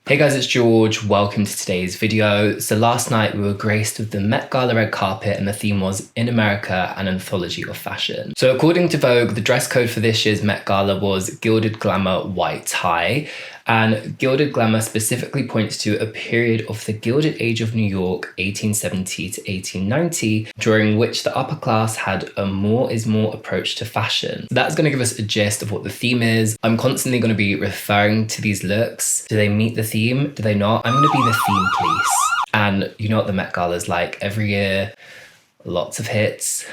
Hey guys, it's George. Welcome to today's video. So last night we were graced with the Met Gala red carpet and the theme was In America, an Anthology of Fashion. So according to Vogue, the dress code for this year's Met Gala was gilded glamour white tie. And gilded glamour specifically points to a period of the Gilded Age of New York, 1870 to 1890, during which the upper class had a more is more approach to fashion. So that's going to give us a gist of what the theme is. I'm constantly going to be referring to these looks. Do they meet the theme? Do they not? I'm going to be the theme police. And you know what the Met Gala is like every year. Lots of hits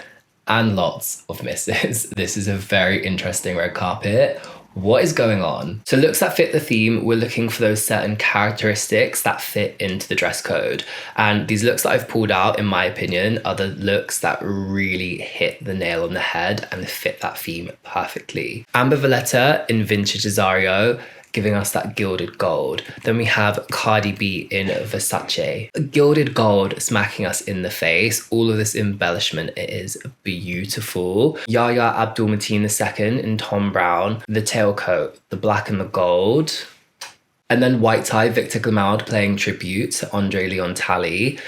and lots of misses. This is a very interesting red carpet. What is going on? So looks that fit the theme, we're looking for those certain characteristics that fit into the dress code. And these looks that I've pulled out, in my opinion, are the looks that really hit the nail on the head and fit that theme perfectly. Amber Valletta in Vintage Azario, giving us that gilded gold. Then we have Cardi B in Versace. Gilded gold smacking us in the face. All of this embellishment, it is beautiful. Yahya Abdul-Mateen II in Tom Brown. The tailcoat, the black and the gold. And then white tie, Victor Glamoud playing tribute to Andre Leon Talley.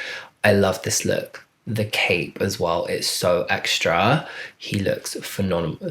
I love this look. The cape as well, it's so extra. He looks phenomenal.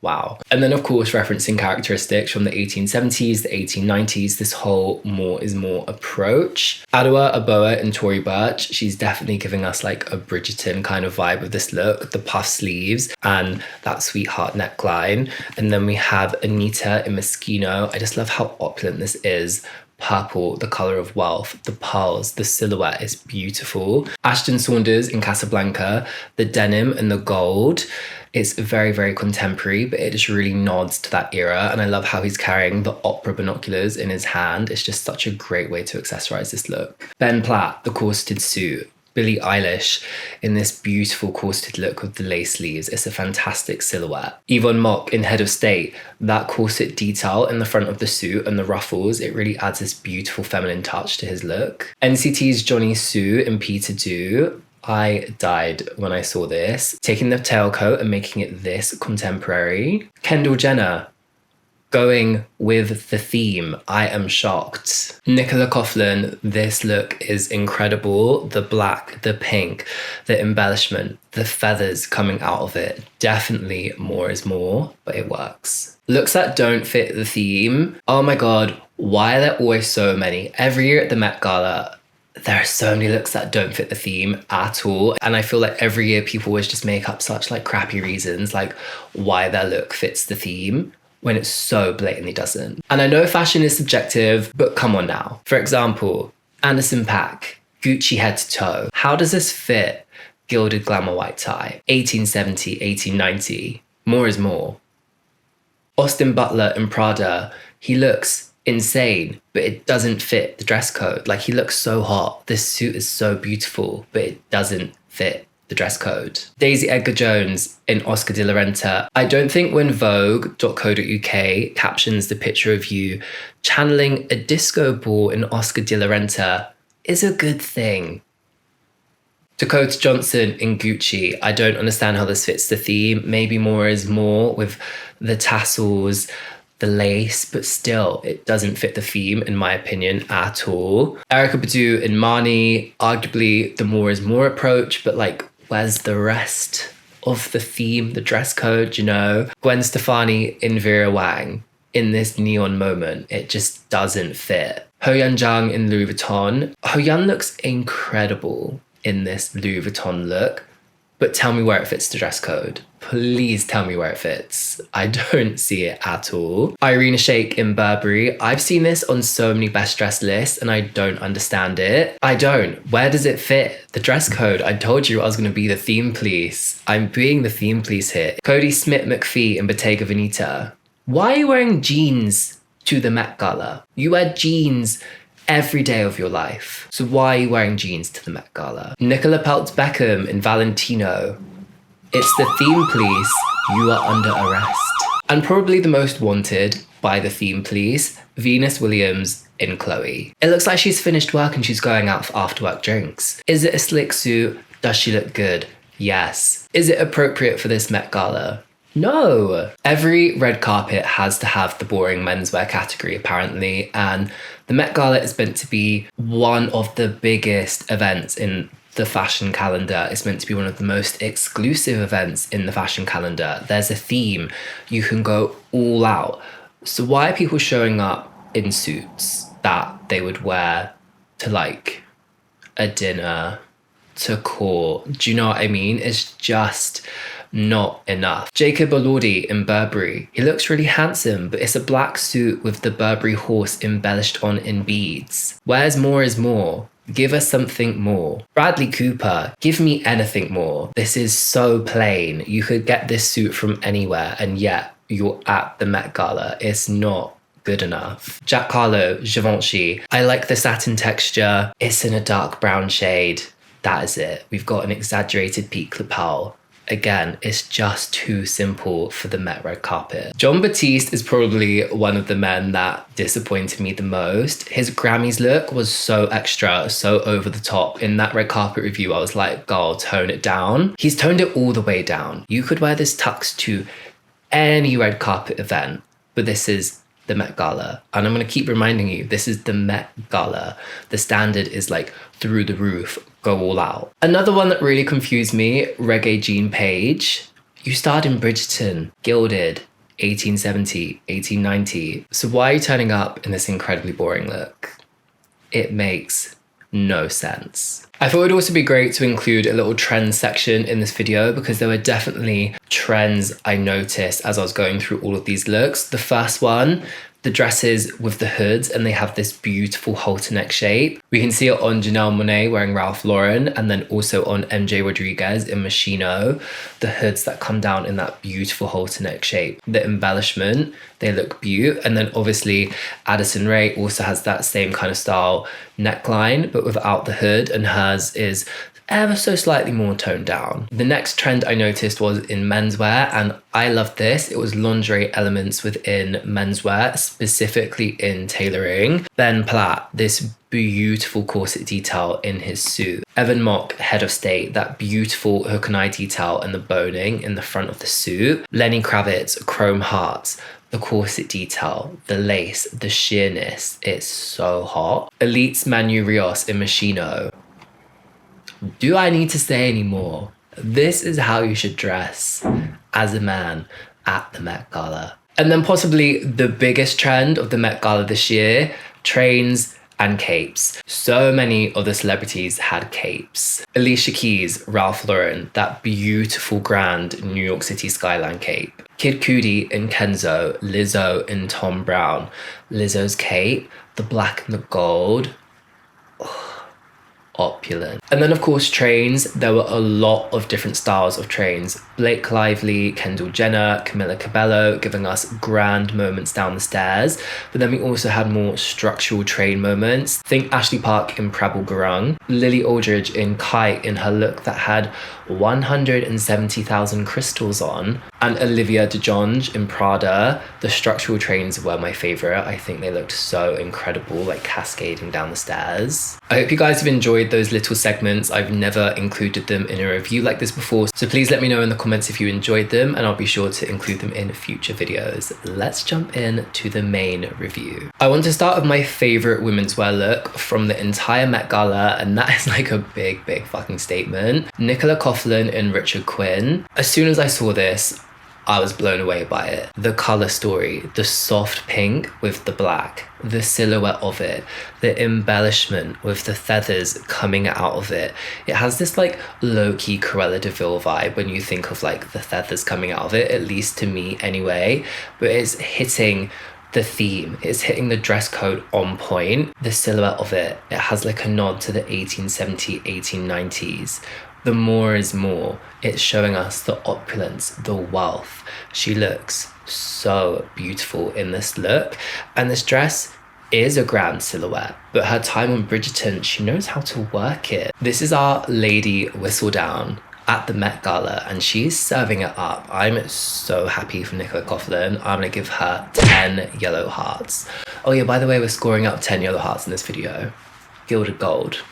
Wow. And then of course referencing characteristics from the 1870s, the 1890s, this whole more is more approach. Adwoa Aboah and Tory Burch, she's definitely giving us like a Bridgerton kind of vibe with this look, the puff sleeves and that sweetheart neckline. And then we have Anita in Moschino. I just love how opulent this is. Purple, the color of wealth, the pearls, the silhouette is beautiful. Ashton Saunders in Casablanca, the denim and the gold. It's very, very contemporary, but it just really nods to that era. And I love how he's carrying the opera binoculars in his hand. It's just such a great way to accessorize this look. Ben Platt, the corseted suit. Billie Eilish in this beautiful corseted look with the lace sleeves. It's a fantastic silhouette. Yvonne Mock in Head of State, that corset detail in the front of the suit and the ruffles, it really adds this beautiful feminine touch to his look. NCT's Johnny Soo in Peter Do. I died when I saw this. Taking the tailcoat and making it this contemporary. Kendall Jenner, going with the theme. I am shocked. Nicola Coughlan, this look is incredible. The black, the pink, the embellishment, the feathers coming out of it. Definitely more is more, but it works. Looks that don't fit the theme. Oh my God, why are there always so many? Every year at the Met Gala, there are so many looks that don't fit the theme at all. And I feel like every year people always just make up such like crappy reasons like why their look fits the theme, when it so blatantly doesn't. And I know fashion is subjective, but come on now. For example, Anderson .Paak, Gucci head to toe. How does this fit gilded glamour white tie? 1870, 1890, more is more. Austin Butler in Prada, he looks insane, but it doesn't fit the dress code. Like he looks so hot. This suit is so beautiful, but it doesn't fit the dress code. Daisy Edgar Jones in Oscar de la Renta. I don't think when Vogue.co.uk captions the picture of you channeling a disco ball in Oscar de la Renta is a good thing. Dakota Johnson in Gucci. I don't understand how this fits the theme. Maybe more is more with the tassels, the lace, but still it doesn't fit the theme in my opinion at all. Erykah Badu in Marni, arguably the more is more approach, but like where's the rest of the theme, the dress code, you know? Gwen Stefani in Vera Wang in this neon moment, it just doesn't fit. Hoyan Zhang in Louis Vuitton. Hoyan looks incredible in this Louis Vuitton look, but tell me where it fits the dress code. Please tell me where it fits. I don't see it at all. Irina Shayk in Burberry. I've seen this on so many best dressed lists and I don't understand it. I don't. Where does it fit? The dress code. I told you I was going to be the theme police. I'm being the theme police here. Cody Smith-McPhee in Bottega Veneta. Why are you wearing jeans to the Met Gala? You wear jeans every day of your life. So why are you wearing jeans to the Met Gala? Nicola Peltz-Beckham in Valentino. It's the theme police. You are under arrest. And probably the most wanted by the theme police, Venus Williams in Chloe. It looks like she's finished work and she's going out for after work drinks. Is it a slick suit? Does she look good? Yes. Is it appropriate for this Met Gala? No. Every red carpet has to have the boring menswear category, apparently, and the Met Gala is meant to be one of the biggest events in the fashion calendar. It's meant to be one of the most exclusive events in the fashion calendar. There's a theme. You can go all out. So why are people showing up in suits that they would wear to like a dinner, to court? Do you know what I mean? It's just not enough. Jacob Elordi in Burberry. He looks really handsome, but it's a black suit with the Burberry horse embellished on in beads. Where's more is more? Give us something more. Bradley Cooper, give me anything more. This is so plain. You could get this suit from anywhere, and yet you're at the Met Gala. It's not good enough. Jack Harlow, Givenchy. I like the satin texture. It's in a dark brown shade. That is it. We've got an exaggerated peak lapel. Again, it's just too simple for the Met red carpet. Jon Batiste is probably one of the men that disappointed me the most. His Grammys look was so extra, so over the top. In that red carpet review, I was like, girl, tone it down. He's toned it all the way down. You could wear this tux to any red carpet event, but this is the Met Gala. And I'm going to keep reminding you, this is the Met Gala. The standard is like through the roof. Go all out. Another one that really confused me, Reggae Jean Page. You starred in Bridgerton, Gilded, 1870, 1890. So why are you turning up in this incredibly boring look? It makes no sense. I thought it would also be great to include a little trends section in this video because there were definitely trends I noticed as I was going through all of these looks. The first one, the dresses with the hoods, and they have this beautiful halter neck shape. We can see it on Janelle Monáe wearing Ralph Lauren, and then also on MJ Rodriguez in Moschino. The hoods that come down in that beautiful halter neck shape. The embellishment, they look beaut. And then obviously Addison Rae also has that same kind of style neckline, but without the hood, and hers is ever so slightly more toned down. The next trend I noticed was in menswear, and I loved this. It was lingerie elements within menswear, specifically in tailoring. Ben Platt, this beautiful corset detail in his suit. Evan Mock, head of state, that beautiful hook and eye detail and the boning in the front of the suit. Lenny Kravitz, chrome hearts. The corset detail, the lace, the sheerness, it's so hot. Elite's Manu Rios in Moschino. Do I need to say any more? This is how you should dress as a man at the Met Gala. And then possibly the biggest trend of the Met Gala this year, trains and capes. So many of the celebrities had capes. Alicia Keys, Ralph Lauren, that beautiful grand New York City skyline cape. Kid Cudi in Kenzo, Lizzo in Tom Brown. Lizzo's cape, the black and the gold. Opulent. And then of course trains, there were a lot of different styles of trains. Blake Lively, Kendall Jenner, Camila Cabello giving us grand moments down the stairs, but then we also had more structural train moments. Think Ashley Park in Prabal Gurung, Lily Aldridge in Kite in her look that had 170,000 crystals on, and Olivia DeJonge in Prada. The structural trains were my favorite. I think they looked so incredible, like cascading down the stairs. I hope you guys have enjoyed those little segments. I've never included them in a review like this before, so please let me know in the comments if you enjoyed them, and I'll be sure to include them in future videos. Let's jump in to the main review. I want to start with my favorite women's wear look from the entire Met Gala, and that is like a big fucking statement. Nicola Coughlan and Richard Quinn. As soon as I saw this, I was blown away by it. The color story, the soft pink with the black, the silhouette of it, the embellishment with the feathers coming out of it. It has this like low-key Cruella de Vil vibe when you think of like the feathers coming out of it, at least to me anyway, but it's hitting the theme, it's hitting the dress code on point. The silhouette of it, it has like a nod to the 1870s, 1890s. The more is more. It's showing us the opulence, the wealth. She looks so beautiful in this look. And this dress is a grand silhouette, but her time on Bridgerton, she knows how to work it. This is our Lady Whistledown at the Met Gala, and she's serving it up. I'm so happy for Nicola Coughlan. I'm gonna give her 10 yellow hearts. Oh yeah, by the way, we're scoring up 10 yellow hearts in this video. Gilded gold.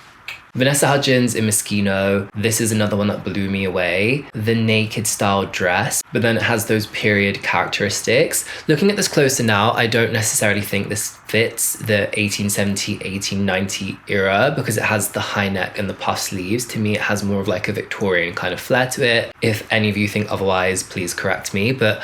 Vanessa Hudgens in Moschino, this is another one that blew me away. The naked style dress, but then it has those period characteristics. Looking at this closer now, I don't necessarily think this fits the 1870, 1890 era because it has the high neck and the puff sleeves. To me, it has more of like a Victorian kind of flair to it. If any of you think otherwise, please correct me, but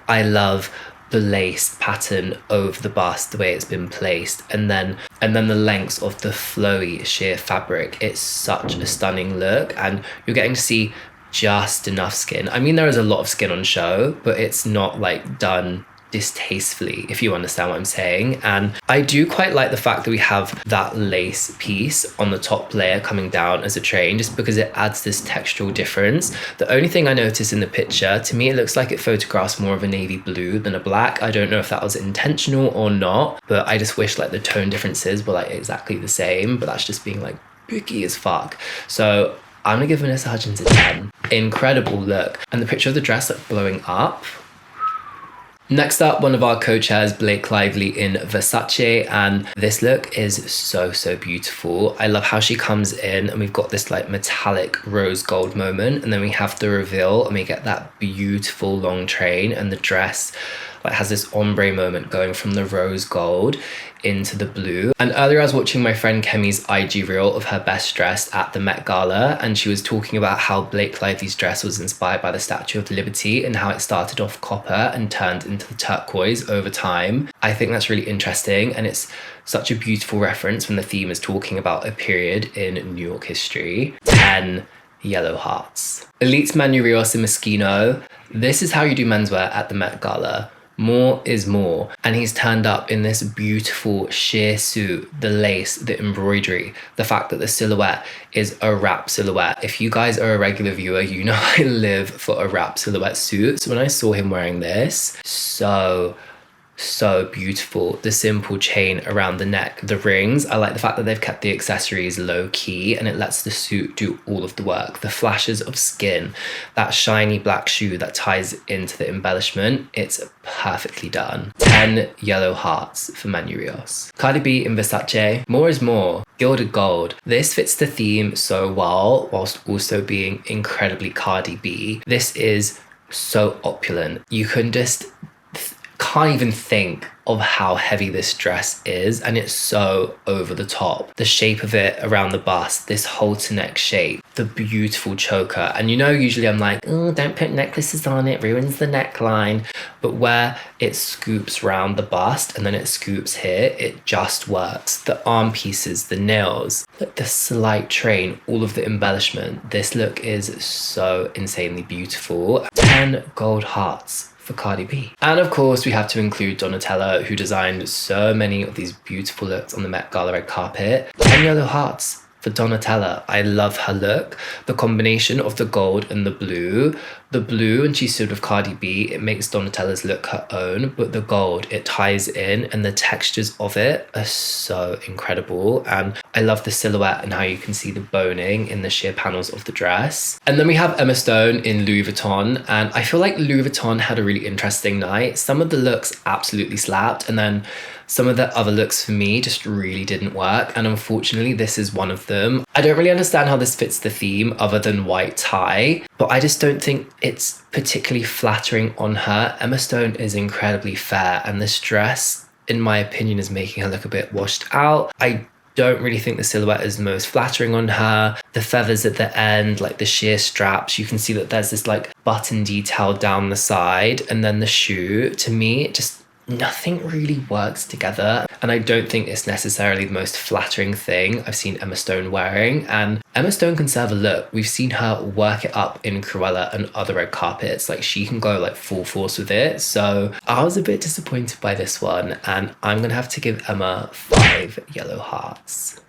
I love the lace pattern over the bust, the way it's been placed, and then the lengths of the flowy sheer fabric. It's such a stunning look, and you're getting to see just enough skin. I mean, there is a lot of skin on show, but it's not like done distastefully, if you understand what I'm saying. And I do quite like the fact that we have that lace piece on the top layer coming down as a train, just because it adds this textural difference. The only thing I noticed in the picture, to me it looks like it photographs more of a navy blue than a black. I don't know if that was intentional or not, but I just wish like the tone differences were like exactly the same, but that's just being like picky as fuck. So I'm gonna give Vanessa Hudgens a 10. Incredible look. And the picture of the dress like blowing up. Next up, one of our co-chairs, Blake Lively in Versace, and this look is so beautiful. I love how she comes in and we've got this like metallic rose gold moment, and then we have the reveal and we get that beautiful long train, and the dress like has this ombre moment going from the rose gold into the blue. And earlier I was watching my friend Kemi's IG reel of her best dress at the Met Gala, and she was talking about how Blake Lively's dress was inspired by the Statue of Liberty and how it started off copper and turned into the turquoise over time. I think that's really interesting, and it's such a beautiful reference when the theme is talking about a period in New York history. 10 yellow hearts. Elite's Manu Rios in Moschino. This is how you do menswear at the Met Gala. More is more. And he's turned up in this beautiful sheer suit, the lace, the embroidery, the fact that the silhouette is a wrap silhouette. If you guys are a regular viewer, you know I live for a wrap silhouette suit. So when I saw him wearing this, so beautiful. The simple chain around the neck, the rings. I like the fact that they've kept the accessories low key and it lets the suit do all of the work. The flashes of skin, that shiny black shoe that ties into the embellishment, it's perfectly done. 10 yellow hearts for Manu Rios. Cardi B in Versace. More is more. Gilded gold. This fits the theme so well whilst also being incredibly Cardi B. This is so opulent. You can just can't even think of how heavy this dress is, and it's so over the top. The shape of it around the bust, this halter neck shape, the beautiful choker. And you know, usually I'm like, oh, don't put necklaces on it, ruins the neckline. But where it scoops round the bust and then it scoops here, it just works. The arm pieces, the nails, the slight train, all of the embellishment. This look is so insanely beautiful. 10 gold hearts for Cardi B. And of course we have to include Donatella, who designed so many of these beautiful looks on the Met Gala red carpet. 10 yellow hearts for Donatella. I love her look. The combination of the gold and the blue and she's sort of Cardi B, it makes Donatella's look her own, but the gold, it ties in, and the textures of it are so incredible. And I love the silhouette and how you can see the boning in the sheer panels of the dress. And then we have Emma Stone in Louis Vuitton, and I feel like Louis Vuitton had a really interesting night. Some of the looks absolutely slapped, and then some of the other looks for me just really didn't work, and unfortunately this is one of them. I don't really understand how this fits the theme other than white tie, but I just don't think it's particularly flattering on her. Emma Stone is incredibly fair, and this dress, in my opinion, is making her look a bit washed out. I don't really think the silhouette is most flattering on her. The feathers at the end, like the sheer straps, you can see that there's this like button detail down the side, and then the shoe, to me, just nothing really works together, and I don't think it's necessarily the most flattering thing I've seen Emma Stone wearing. And Emma Stone can serve a look. We've seen her work it up in Cruella and other red carpets. Like, she can go like full force with it. So I was a bit disappointed by this one, and I'm gonna have to give Emma 5 yellow hearts.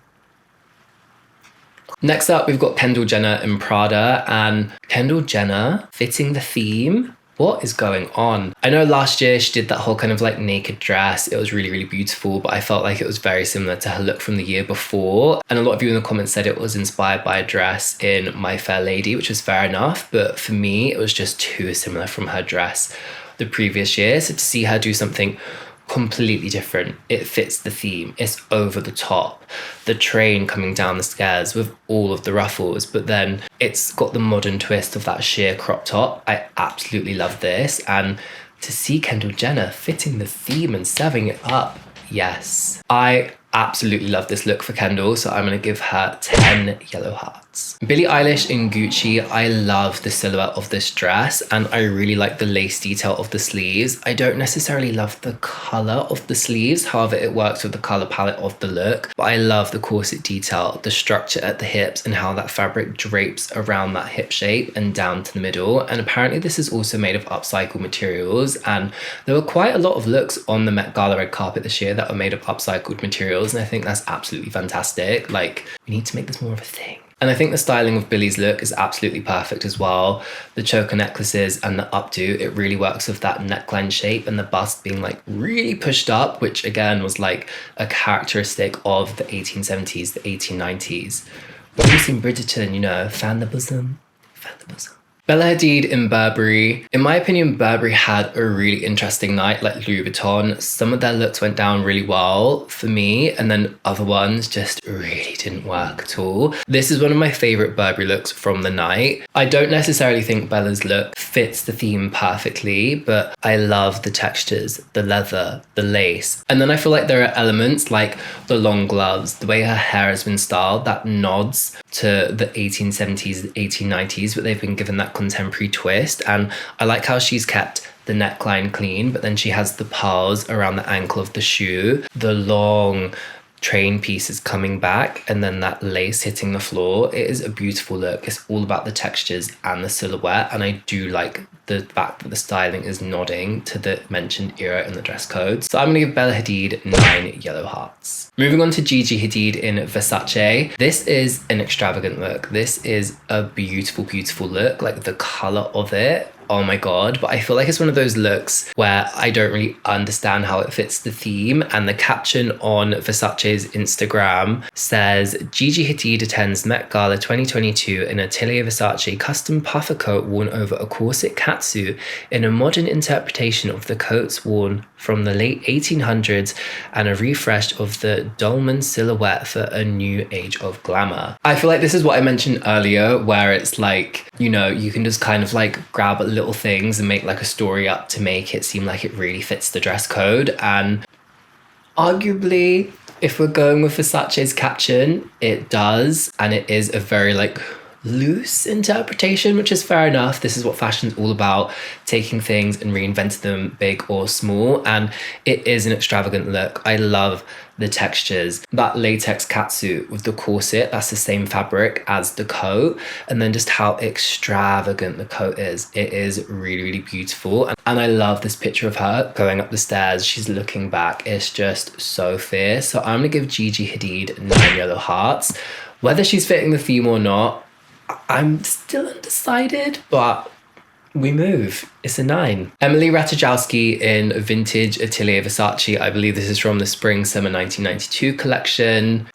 Next up, we've got Kendall Jenner in Prada, and Kendall Jenner fitting the theme. What is going on? I know last year she did that whole kind of like naked dress. It was really beautiful, but I felt like it was very similar to her look from the year before. And a lot of you in the comments said it was inspired by a dress in My Fair Lady, which was fair enough. But for me, it was just too similar from her dress the previous year. So to see her do something completely different. It fits the theme. It's over the top. The train coming down the stairs with all of the ruffles, but then it's got the modern twist of that sheer crop top. I absolutely love this. And to see Kendall Jenner fitting the theme and serving it up, yes. I absolutely love this look for Kendall, so I'm going to give her 10 yellow hearts. Billie Eilish in Gucci, I love the silhouette of this dress and I really like the lace detail of the sleeves. I don't necessarily love the colour of the sleeves, however it works with the colour palette of the look, but I love the corset detail, the structure at the hips and how that fabric drapes around that hip shape and down to the middle. And apparently this is also made of upcycled materials, and there were quite a lot of looks on the Met Gala red carpet this year that were made of upcycled materials, and I think that's absolutely fantastic. Like, we need to make this more of a thing. And I think the styling of Billie's look is absolutely perfect as well. The choker necklaces and the updo, it really works with that neckline shape and the bust being like really pushed up, which again was like a characteristic of the 1870s, the 1890s. When you've seen Bridgerton, you know, fan the bosom, fan the bosom. Bella Hadid in Burberry. In my opinion, Burberry had a really interesting night, like Louis Vuitton. Some of their looks went down really well for me, and then other ones just really didn't work at all. This is one of my favourite Burberry looks from the night. I don't necessarily think Bella's look fits the theme perfectly, but I love the textures, the leather, the lace. And then I feel like there are elements like the long gloves, the way her hair has been styled, that nods to the 1870s, 1890s, but they've been given that contemporary twist. And I like how she's kept the neckline clean, but then she has the pearls around the ankle of the shoe, the long train pieces coming back, and then that lace hitting the floor. It is a beautiful look. It's all about the textures and the silhouette, and I do like the fact that the styling is nodding to the mentioned era in the dress code. So I'm gonna give Bella Hadid 9 yellow hearts. Moving on to Gigi Hadid in Versace. This is an extravagant look. This is a beautiful, beautiful look. Like the color of it, oh my god. But I feel like it's one of those looks where I don't really understand how it fits the theme. And the caption on Versace's Instagram says, Gigi Hadid attends Met Gala 2022 in Atelier Versace custom puffer coat worn over a corset catsuit in a modern interpretation of the coats worn from the late 1800s and a refresh of the dolman silhouette for a new age of glamour. I feel like this is what I mentioned earlier, where it's like, you know, you can just kind of like grab little things and make like a story up to make it seem like it really fits the dress code. And arguably, if we're going with Versace's caption, it does, and it is a very like loose interpretation, which is fair enough. This is what fashion's all about, taking things and reinventing them, big or small. And it is an extravagant look. I love the textures, that latex catsuit with the corset, that's the same fabric as the coat, and then just how extravagant the coat is. It is really, really beautiful. And I love this picture of her going up the stairs. She's looking back. It's just so fierce. So I'm gonna give Gigi Hadid 9 yellow hearts. Whether she's fitting the theme or not, I'm still undecided, but we move. It's a 9. Emily Ratajkowski in Vintage Atelier Versace. I believe this is from the Spring Summer 1992 collection.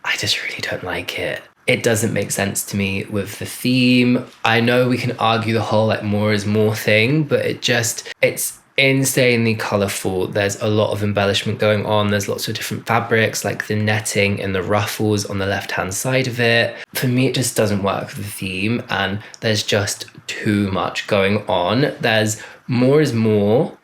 I just really don't like it. It doesn't make sense to me with the theme. I know we can argue the whole like more is more thing, but it's insanely colourful. There's a lot of embellishment going on. There's lots of different fabrics, like the netting and the ruffles on the left hand side of it. For me, it just doesn't work with the theme, and there's just too much going on. There's more is more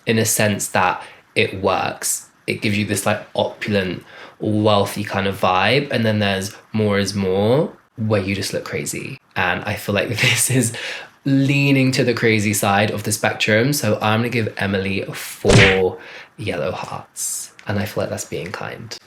in a sense that it works. It gives you this like opulent, wealthy kind of vibe, and then there's more is more where you just look crazy. And I feel like this is leaning to the crazy side of the spectrum. So I'm gonna give Emily 4 yellow hearts. And I feel like that's being kind.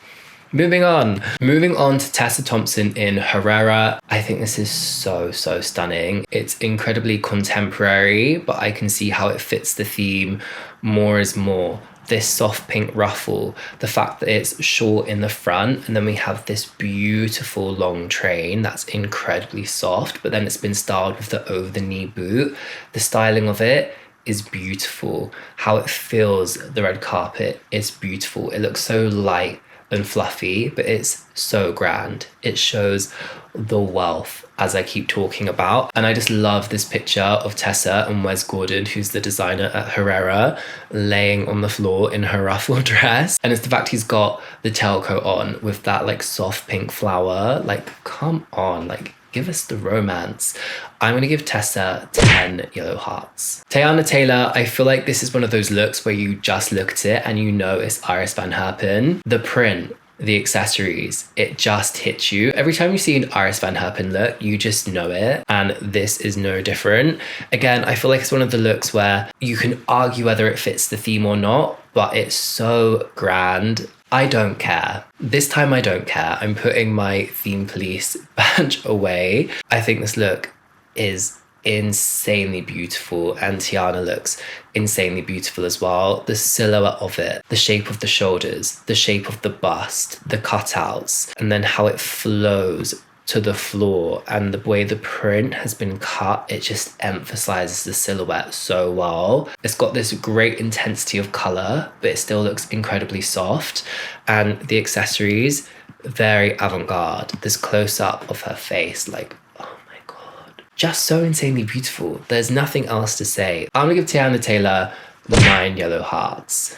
Moving on to Tessa Thompson in Herrera. I think this is so stunning. It's incredibly contemporary, but I can see how it fits the theme. More is more. This soft pink ruffle, the fact that it's short in the front, and then we have this beautiful long train that's incredibly soft, but then it's been styled with the over the knee boot. The styling of it is beautiful. How it fills the red carpet is beautiful. It looks so light and fluffy, but it's so grand. It shows the wealth, as I keep talking about. And I just love this picture of Tessa and Wes Gordon, who's the designer at Herrera, laying on the floor in her ruffle dress. And it's the fact he's got the tailcoat on with that like soft pink flower. Like, come on, like, give us the romance. I'm going to give Tessa 10 yellow hearts. Teyana Taylor, I feel like this is one of those looks where you just look at it and you know it's Iris Van Herpen. The print, the accessories, it just hits you. Every time you see an Iris Van Herpen look, you just know it. And this is no different. Again, I feel like it's one of the looks where you can argue whether it fits the theme or not, but it's so grand. I don't care. This time I don't care. I'm putting my Theme Police badge away. I think this look is insanely beautiful, and Teyana looks insanely beautiful as well. The silhouette of it, the shape of the shoulders, the shape of the bust, the cutouts, and then how it flows to the floor and the way the print has been cut, it just emphasizes the silhouette so well. It's got this great intensity of color, but it still looks incredibly soft. And the accessories, very avant-garde. This close-up of her face, like, oh my God. Just so insanely beautiful. There's nothing else to say. I'm gonna give Teyana Taylor 9 yellow hearts.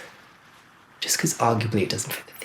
Just because arguably it doesn't fit the theme.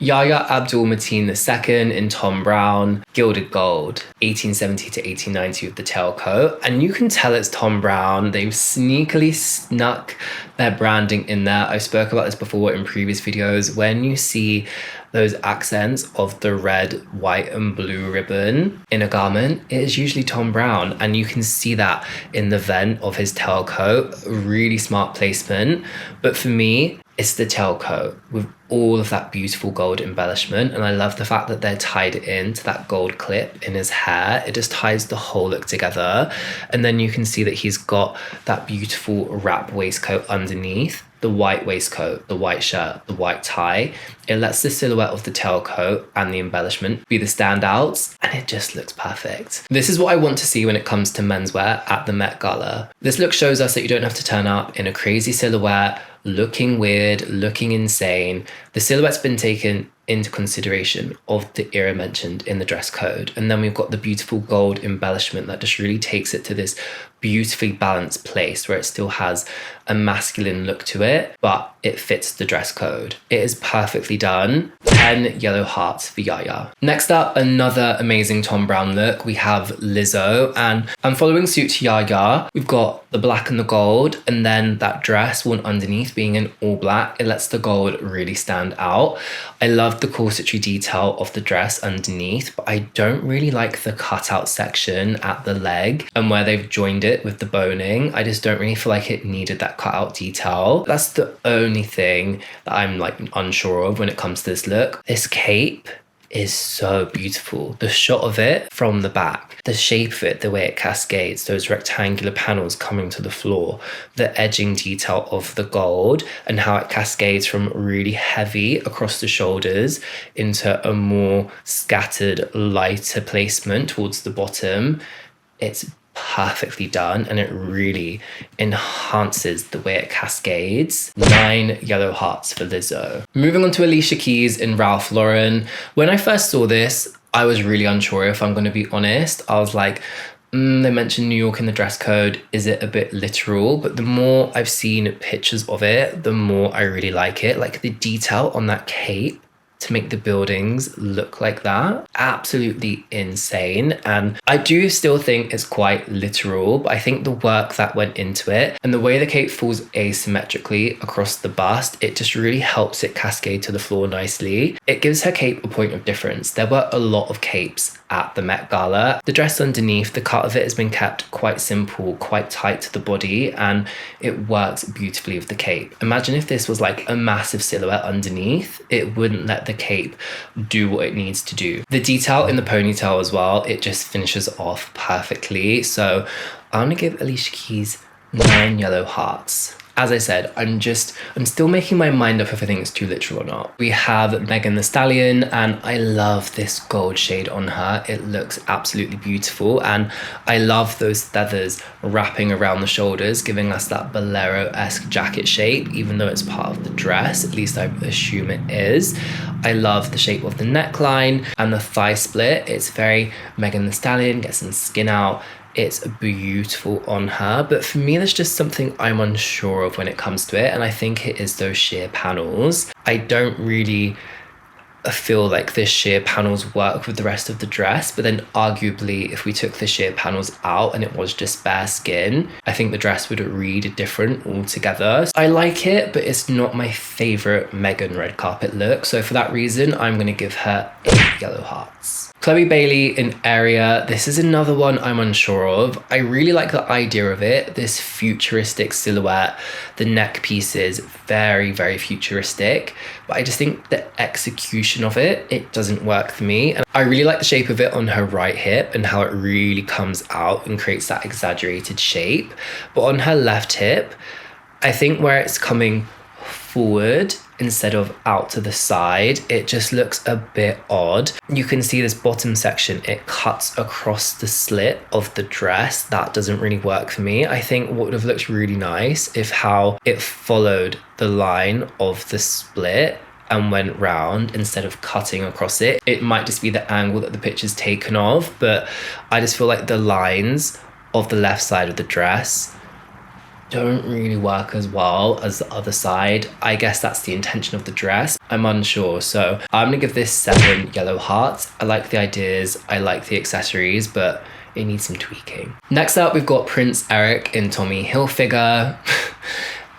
Yahya Abdul-Mateen II in Tom Brown, gilded gold, 1870 to 1890 with the tailcoat. And you can tell it's Tom Brown. They've sneakily snuck their branding in there. I spoke about this before in previous videos. When you see those accents of the red, white and blue ribbon in a garment, it is usually Tom Brown. And you can see that in the vent of his tailcoat. Really smart placement. But for me, it's the tailcoat with all of that beautiful gold embellishment. And I love the fact that they're tied into that gold clip in his hair. It just ties the whole look together. And then you can see that he's got that beautiful wrap waistcoat underneath, the white waistcoat, the white shirt, the white tie. It lets the silhouette of the tailcoat and the embellishment be the standouts, and it just looks perfect. This is what I want to see when it comes to menswear at the Met Gala. This look shows us that you don't have to turn up in a crazy silhouette, looking weird, looking insane. The silhouette's been taken into consideration of the era mentioned in the dress code. And then we've got the beautiful gold embellishment that just really takes it to this beautifully balanced place where it still has a masculine look to it, but it fits the dress code. It is perfectly done. 10 yellow hearts for Yahya. Next up, another amazing Tom Brown look. We have Lizzo, and I'm following suit to Yahya. We've got the black and the gold, and then that dress worn underneath being in all black. It lets the gold really stand out. I love the corsetry detail of the dress underneath, but I don't really like the cutout section at the leg and where they've joined it with the boning. I just don't really feel like it needed that cutout detail. That's the only thing that I'm like unsure of when it comes to this look. This cape is so beautiful. The shot of it from the back, the shape of it, the way it cascades, those rectangular panels coming to the floor, the edging detail of the gold and how it cascades from really heavy across the shoulders into a more scattered, lighter placement towards the bottom. It's perfectly done, and it really enhances the way it cascades. 9 yellow hearts for Lizzo. Moving on to Alicia Keys in Ralph Lauren. When I first saw this, I was really unsure, if I'm going to be honest. I was like, they mentioned New York in the dress code. Is it a bit literal? But the more I've seen pictures of it, the more I really like it. Like the detail on that cape to make the buildings look like that, absolutely insane. And I do still think it's quite literal, but I think the work that went into it and the way the cape falls asymmetrically across the bust, it just really helps it cascade to the floor nicely. It gives her cape a point of difference. There were a lot of capes at the Met Gala. The dress underneath, the cut of it has been kept quite simple, quite tight to the body, and it works beautifully with the cape. Imagine if this was like a massive silhouette underneath, it wouldn't let the cape do what it needs to do. The detail in the ponytail as well, it just finishes off perfectly. So I'm gonna give Alicia Keys 9 yellow hearts. As I said, I'm still making my mind up if I think it's too literal or not. We have Megan Thee Stallion, and I love this gold shade on her. It looks absolutely beautiful, and I love those feathers wrapping around the shoulders, giving us that bolero-esque jacket shape, even though it's part of the dress. At least I assume it is. I love the shape of the neckline and the thigh split. It's very Megan Thee Stallion, get some skin out. It's beautiful on her, but for me, there's just something I'm unsure of when it comes to it, and I think it is those sheer panels. I don't really feel like the sheer panels work with the rest of the dress, but then arguably if we took the sheer panels out and it was just bare skin, I think the dress would read different altogether. I like it, but it's not my favorite Megan red carpet look, so for that reason I'm going to give her 8 yellow hearts. Chloe Bailey in Area. This is another one I'm unsure of. I really like the idea of it, this futuristic silhouette. The neck pieces, very, very futuristic, but I just think the execution of it doesn't work for me. And I really like the shape of it on her right hip and how it really comes out and creates that exaggerated shape. But on her left hip, I think where it's coming forward instead of out to the side, it just looks a bit odd. You can see this bottom section, it cuts across the slit of the dress. That doesn't really work for me. I think what would have looked really nice if how it followed the line of the split and went round instead of cutting across it. It might just be the angle that the picture's taken of, but I just feel like the lines of the left side of the dress don't really work as well as the other side. I guess that's the intention of the dress. I'm unsure, so I'm gonna give this 7 yellow hearts. I like the ideas, I like the accessories, but it needs some tweaking. Next up, we've got Prince Eric in Tommy Hilfiger.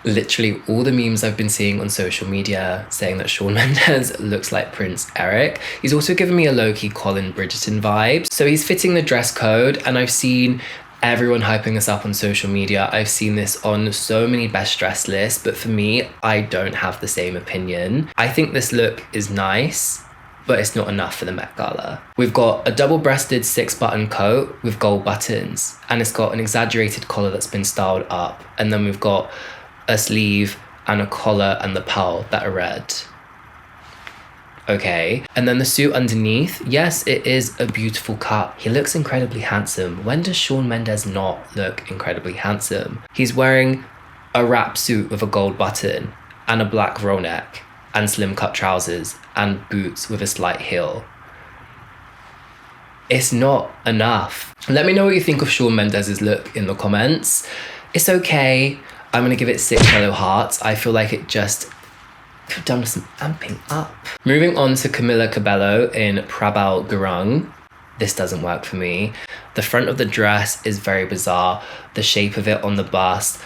Literally all the memes I've been seeing on social media saying that Shawn Mendes looks like Prince Eric. He's also given me a low-key Colin Bridgerton vibe. So he's fitting the dress code, and I've seen everyone hyping this up on social media. I've seen this on so many best dress lists, but for me, I don't have the same opinion. I think this look is nice, but it's not enough for the Met Gala. We've got a double-breasted 6-button coat with gold buttons, and it's got an exaggerated collar that's been styled up, and then we've got a sleeve and a collar and the pearl that are red. Okay, and then the suit underneath, yes, it is a beautiful cut. He looks incredibly handsome. When does Shawn Mendes not look incredibly handsome? He's wearing a wrap suit with a gold button and a black roll neck and slim cut trousers and boots with a slight heel. It's not enough. Let me know what you think of Shawn Mendes' look in the comments. It's okay. I'm gonna give it 6 yellow hearts. I feel like it just could have done some amping up. Moving on to Camila Cabello in Prabal Gurung. This doesn't work for me. The front of the dress is very bizarre. The shape of it on the bust,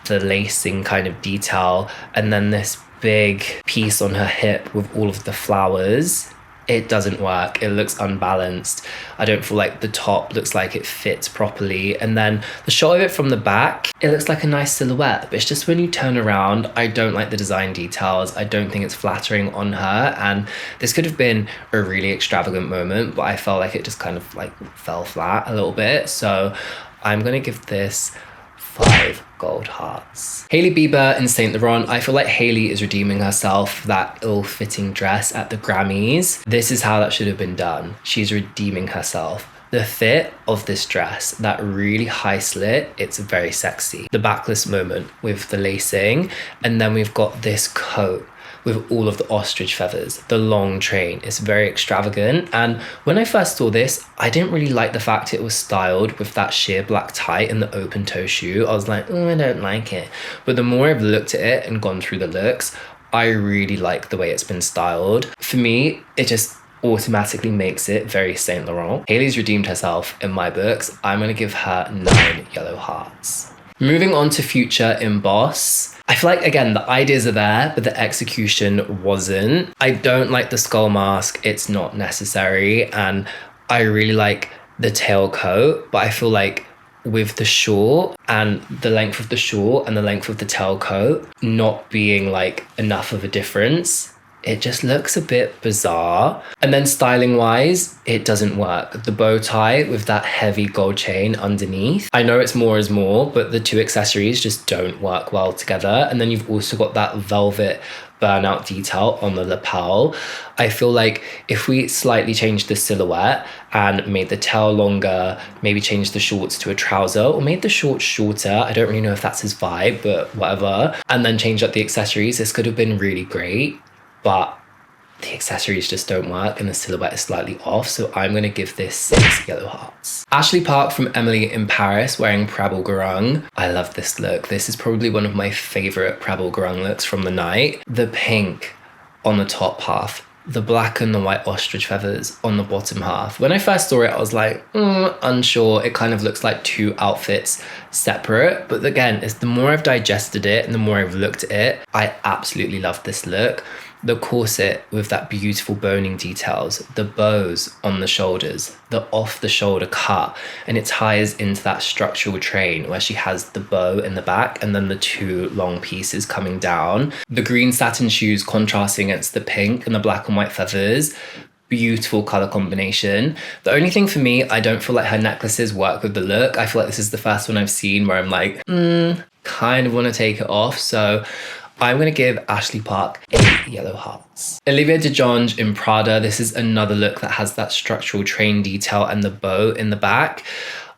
the lacing kind of detail, and then this big piece on her hip with all of the flowers. It doesn't work. It looks unbalanced. I don't feel like the top looks like it fits properly. And then the shot of it from the back, it looks like a nice silhouette, but it's just when you turn around, I don't like the design details. I don't think it's flattering on her. And this could have been a really extravagant moment, but I felt like it just kind of like fell flat a little bit. So I'm gonna give this 5 gold hearts. Hailey Bieber in Saint Laurent. I feel like Hailey is redeeming herself for that ill-fitting dress at the Grammys. This is how that should have been done. She's redeeming herself. The fit of this dress, that really high slit, it's very sexy. The backless moment with the lacing, and then we've got this coat with all of the ostrich feathers, the long train. It's very extravagant. And when I first saw this, I didn't really like the fact it was styled with that sheer black tight and the open toe shoe. I was like, oh, I don't like it. But the more I've looked at it and gone through the looks, I really like the way it's been styled. For me, it just automatically makes it very Saint Laurent. Hailey's redeemed herself in my books. I'm gonna give her 9 yellow hearts. Moving on to Future in Boss. I feel like, again, the ideas are there, but the execution wasn't. I don't like the skull mask. It's not necessary. And I really like the tailcoat, but I feel like with the short and the length of the short and the length of the tailcoat not being like enough of a difference, it just looks a bit bizarre. And then styling wise, it doesn't work. The bow tie with that heavy gold chain underneath. I know it's more is more, but the two accessories just don't work well together. And then you've also got that velvet burnout detail on the lapel. I feel like if we slightly changed the silhouette and made the tail longer, maybe changed the shorts to a trouser or made the shorts shorter, I don't really know if that's his vibe, but whatever, and then changed up the accessories, this could have been really great. But the accessories just don't work and the silhouette is slightly off, so I'm going to give this 6 yellow hearts. Ashley Park from Emily in Paris wearing Prabal Gurung. I love this look. This is probably one of my favourite Prabal Gurung looks from the night. The pink on the top half, the black and the white ostrich feathers on the bottom half. When I first saw it, I was like, unsure. It kind of looks like 2 outfits separate. But again, it's the more I've digested it and the more I've looked at it, I absolutely love this look. The corset with that beautiful boning details, the bows on the shoulders, the off the shoulder cut, and it ties into that structural train where she has the bow in the back and then the 2 long pieces coming down. The green satin shoes contrasting against the pink and the black and white feathers. Beautiful colour combination. The only thing for me, I don't feel like her necklaces work with the look. I feel like this is the first one I've seen where I'm like, kind of want to take it off. So I'm going to give Ashley Park 8 yellow hearts. Olivia DeJonge in Prada. This is another look that has that structural train detail and the bow in the back.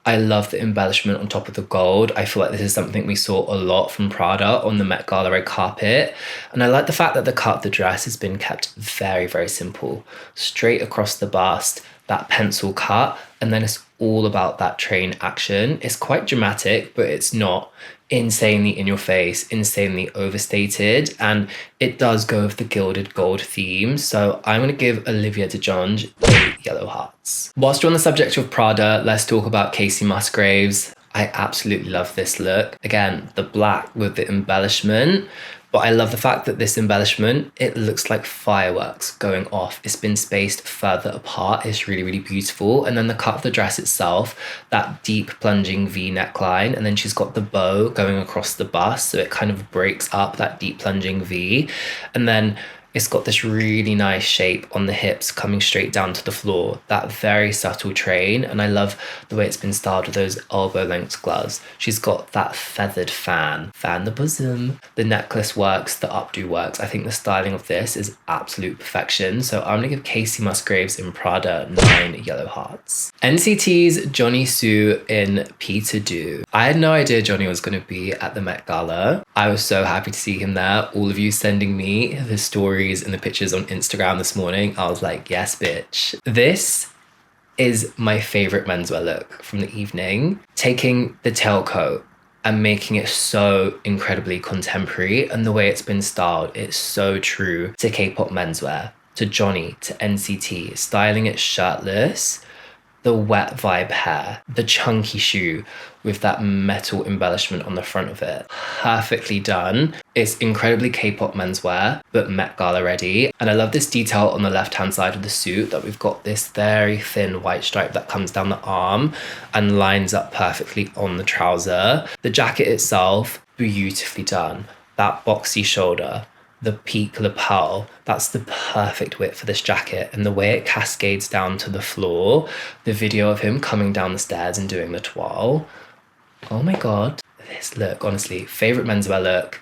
I love the embellishment on top of the gold. I feel like this is something we saw a lot from Prada on the Met Gala red carpet. And I like the fact that the cut of the dress has been kept very, very simple. Straight across the bust, that pencil cut, and then it's all about that train action. It's quite dramatic, but it's not insanely in your face, insanely overstated, and it does go with the gilded gold theme. So I'm going to give Olivia DeJonge 8 yellow hearts. Whilst we're on the subject of Prada, let's talk about Kasey Musgraves. I absolutely love this look. Again, the black with the embellishment. But I love the fact that this embellishment, it looks like fireworks going off. It's been spaced further apart. It's really, really beautiful. And then the cut of the dress itself, that deep plunging V neckline. And then she's got the bow going across the bust. So it kind of breaks up that deep plunging V. And then it's got this really nice shape on the hips coming straight down to the floor. That very subtle train. And I love the way it's been styled with those elbow length gloves. She's got that feathered fan the bosom. The necklace works, the updo works. I think the styling of this is absolute perfection. So I'm gonna give Kasey Musgraves in Prada 9 yellow hearts. NCT's Johnny Soo in Peter Do. I had no idea Johnny was gonna be at the Met Gala. I was so happy to see him there. All of you sending me the story and the pictures on Instagram this morning, I was like, yes, bitch. This is my favorite menswear look from the evening. Taking the tailcoat and making it so incredibly contemporary, and the way it's been styled, it's so true to K-pop menswear, to Johnny, to NCT, styling it shirtless, the wet vibe hair, the chunky shoe with that metal embellishment on the front of it. Perfectly done. It's incredibly K-pop menswear, but Met Gala ready. And I love this detail on the left-hand side of the suit that we've got this very thin white stripe that comes down the arm and lines up perfectly on the trouser. The jacket itself, beautifully done. That boxy shoulder, the peak lapel, that's the perfect width for this jacket. And the way it cascades down to the floor, the video of him coming down the stairs and doing the twirl. Oh my God, this look, honestly, favorite menswear look.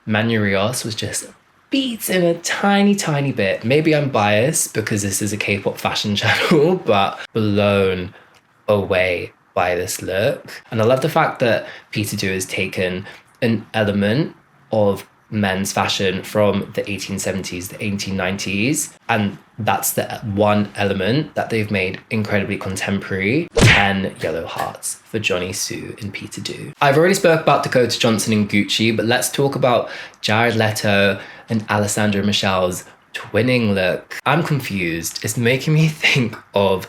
Manu Rios was just beaten a tiny, tiny bit. Maybe I'm biased because this is a K-pop fashion channel, but blown away by this look. And I love the fact that Peter Do has taken an element of men's fashion from the 1870s, the 1890s, and that's the one element that they've made incredibly contemporary. 10 yellow hearts for Johnny Soo and Peter Do. I've already spoke about Dakota Johnson and Gucci, but let's talk about Jared Leto and Alessandra Michelle's twinning look. I'm confused. It's making me think of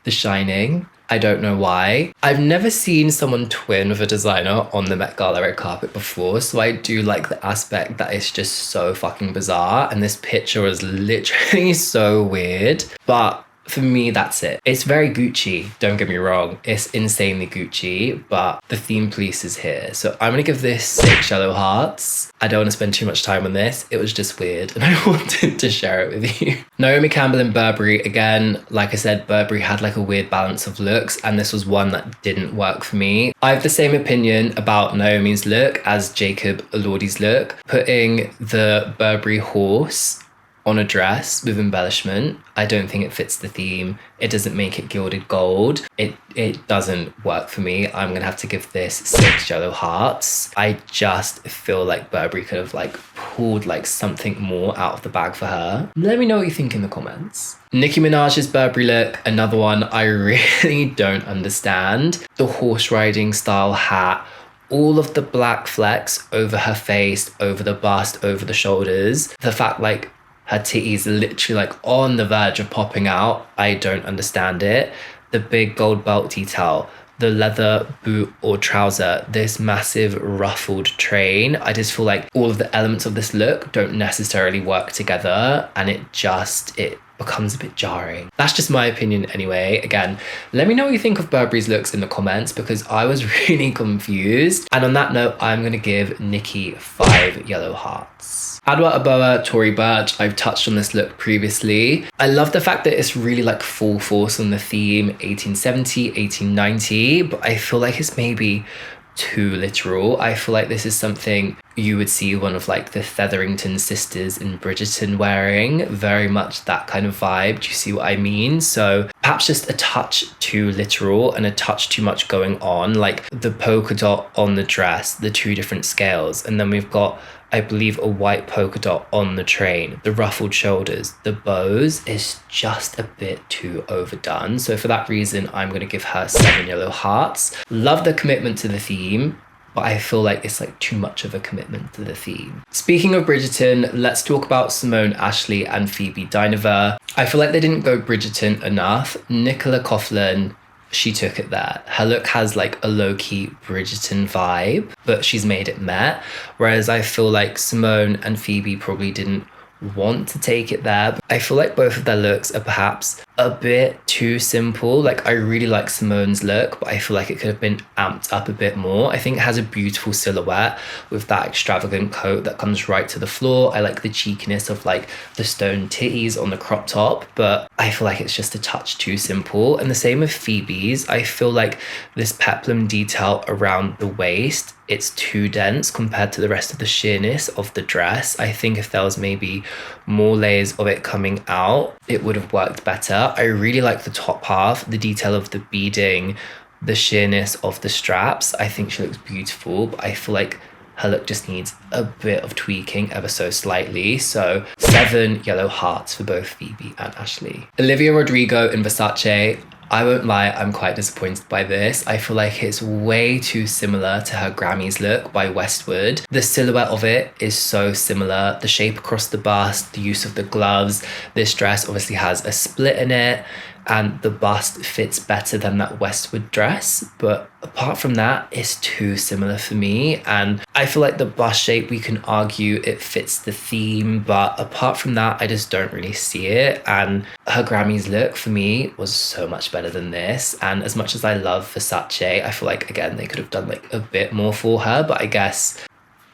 The Shining. I don't know why. I've never seen someone twin with a designer on the Met Gala red carpet before, so I do like the aspect that it's just so fucking bizarre, and this picture was literally so weird. But for me, that's it. It's very Gucci, don't get me wrong. It's insanely Gucci, but the theme police is here. So I'm gonna give this 6 yellow hearts. I don't want to spend too much time on this. It was just weird and I wanted to share it with you. Naomi Campbell in Burberry. Again, like I said, Burberry had like a weird balance of looks, and this was one that didn't work for me. I have the same opinion about Naomi's look as Jacob Elordi's look. Putting the Burberry horse on a dress with embellishment, I don't think it fits the theme. It doesn't make it gilded gold. It doesn't work for me. I'm gonna have to give this 6 yellow hearts. I just feel like Burberry could have like pulled like something more out of the bag for her. Let me know what you think in the comments. Nicki Minaj's Burberry look, another one I really don't understand. The horse riding style hat, all of the black flecks over her face, over the bust, over the shoulders. The fact like her titties are literally like on the verge of popping out. I don't understand it. The big gold belt detail, the leather boot or trouser, this massive ruffled train. I just feel like all of the elements of this look don't necessarily work together, and it becomes a bit jarring. That's just my opinion anyway. Again, let me know what you think of Burberry's looks in the comments, because I was really confused. And on that note, I'm gonna give Nicki 5 yellow hearts. Adwoa Aboah, Tory Burch, I've touched on this look previously. I love the fact that it's really like full force on the theme 1870, 1890, but I feel like it's maybe too literal. I feel like this is something you would see one of like the Featherington sisters in Bridgerton wearing. Very much that kind of vibe. Do you see what I mean? So perhaps just a touch too literal and a touch too much going on. Like the polka dot on the dress, the 2 different scales. And then we've got, I believe, a white polka dot on the train, the ruffled shoulders, the bows is just a bit too overdone. So for that reason, I'm going to give her 7 yellow hearts. Love the commitment to the theme, but I feel like it's like too much of a commitment to the theme. Speaking of Bridgerton, let's talk about Simone Ashley and Phoebe Dynevor. I feel like they didn't go Bridgerton enough. Nicola Coughlan, she took it there. Her look has like a low-key Bridgerton vibe, but she's made it Met. Whereas I feel like Simone and Phoebe probably didn't want to take it there. I feel like both of their looks are perhaps a bit too simple. Like I really like Simone's look, but I feel like it could have been amped up a bit more. I think it has a beautiful silhouette with that extravagant coat that comes right to the floor. I like the cheekiness of like the stone titties on the crop top, but I feel like it's just a touch too simple. And the same with Phoebe's. I feel like this peplum detail around the waist, it's too dense compared to the rest of the sheerness of the dress. I think if there was maybe more layers of it coming out, it would have worked better. I really like the top half, the detail of the beading, the sheerness of the straps. I think she looks beautiful, but I feel like her look just needs a bit of tweaking ever so slightly. So 7 yellow hearts for both Phoebe and Ashley. Olivia Rodrigo in Versace. I won't lie, I'm quite disappointed by this. I feel like it's way too similar to her Grammys look by Westwood. The silhouette of it is so similar. The shape across the bust, the use of the gloves. This dress obviously has a split in it, and the bust fits better than that Westwood dress. But apart from that, it's too similar for me. And I feel like the bust shape, we can argue it fits the theme, but apart from that, I just don't really see it. And her Grammys look for me was so much better than this. And as much as I love Versace, I feel like, again, they could have done like a bit more for her, but I guess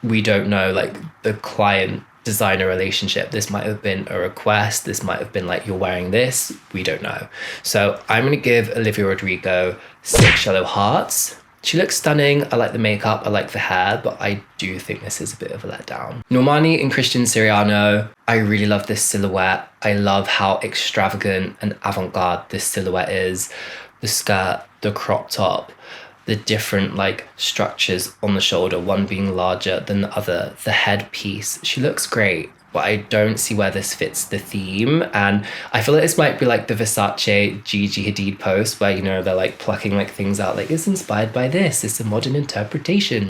we don't know like the client designer relationship. This might have been a request. This might have been like, you're wearing this. We don't know. So I'm going to give Olivia Rodrigo 6 yellow hearts. She looks stunning. I like the makeup. I like the hair, but I do think this is a bit of a letdown. Normani and Christian Siriano. I really love this silhouette. I love how extravagant and avant-garde this silhouette is. The skirt, the crop top, the different like structures on the shoulder, one being larger than the other, the headpiece. She looks great, but I don't see where this fits the theme. And I feel like this might be like the Versace Gigi Hadid post where, you know, they're like plucking like things out, like it's inspired by this, it's a modern interpretation.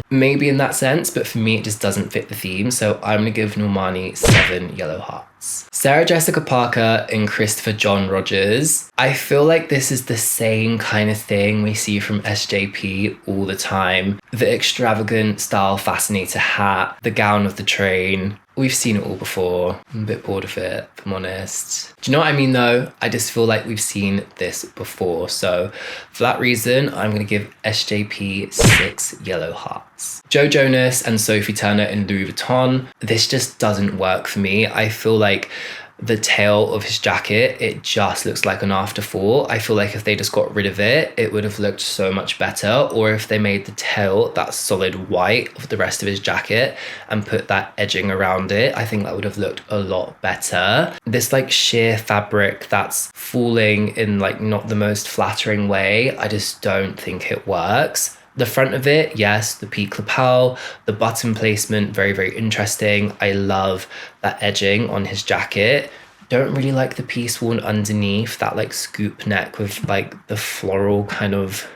Maybe in that sense, but for me it just doesn't fit the theme. So I'm gonna give Normani 7 yellow hearts. Sarah Jessica Parker and Christopher John Rogers. I feel like this is the same kind of thing we see from SJP all the time. The extravagant style fascinator hat, the gown of the train. We've seen it all before. I'm a bit bored of it, if I'm honest. Do you know what I mean though? I just feel like we've seen this before. So for that reason, I'm going to give SJP 6 yellow hearts. Joe Jonas and Sophie Turner in Louis Vuitton. This just doesn't work for me. I feel like the tail of his jacket, it just looks like an afterthought. I feel like if they just got rid of it, it would have looked so much better. Or if they made the tail that solid white of the rest of his jacket and put that edging around it, I think that would have looked a lot better. This like sheer fabric that's falling in like not the most flattering way, I just don't think it works. The front of it, yes, the peak lapel, the button placement, very, very interesting. I love that edging on his jacket. Don't really like the piece worn underneath, that like scoop neck with like the floral kind of